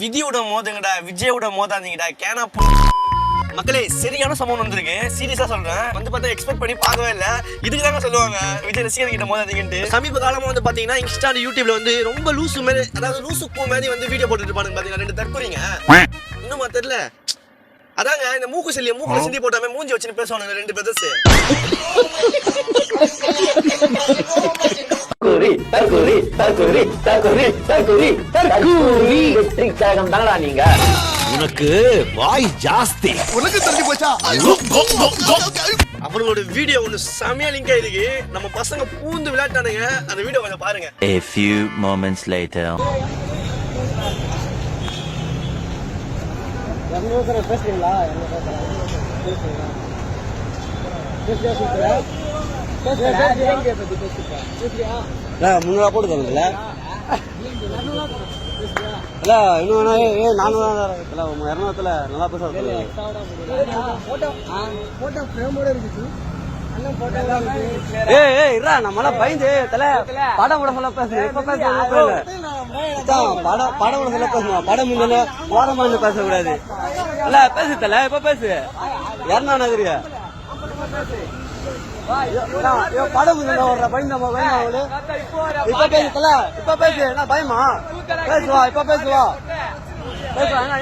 விதியோட மோதுங்கடா, விஜயோட மோதாதீங்கடா. கேனா மக்களே, சரியான சம்பவம் வந்திருக்கு. சீரியஸா சொல்றேன். பார்த்தா எக்ஸ்பெக்ட் பண்ணி பார்க்கவே இல்லை. இதுக்கு தாங்க சொல்லுவாங்க விஜய் ரசிகர் கிட்ட மோதாதீங்கன்ட்டு. சமீப காலமா பாத்தீங்கன்னா இன்ஸ்டா யூடியூப்ல ரொம்ப லூசு மாதிரி, அதாவது லூசு பூ மாதிரி வீடியோ போட்டுட்டு இருப்பானுங்க பாத்தீங்கன்னா. 2 தற்கொலைங்க இன்னுமா தெரியல. அதாங்க இந்த மூக்குல சிந்தி போட்டாம மூஞ்சி வச்சுன்னு பேசுவானுங்க 2 பிரதர்ஸ். நீங்க உனக்கு வாய் ஜாஸ்தி, உனக்கு தெரிஞ்சு போச்சா? அவங்களோட வீடியோ ஒன்று செமையா லிங்க் ஆயிருக்கு. நம்ம பசங்க பூந்து விளையாட்டானுங்க. அந்த வீடியோ கொஞ்சம் பாருங்க. A few moments later. பேசுறீங்களா? முன்னூறு போட்டு தருங்கல்ல. இல்ல இன்னும் 200 நல்லா பேச நம்மளாம் பயந்து படம் கூட சொல்ல பேசு. இப்ப படம் கூட சொல்ல பேசுமா? படம் முன்ன ஓரமான பேசக்கூடாது. இல்ல பேசு தல, இப்ப பேசு. 200 நகரிய படம் வர்ற பயந்து இப்ப பேசு தல, இப்ப பேசு. என்ன பயமா? பேசுவா, இப்ப பேசுவா. பேசுவா. என்ன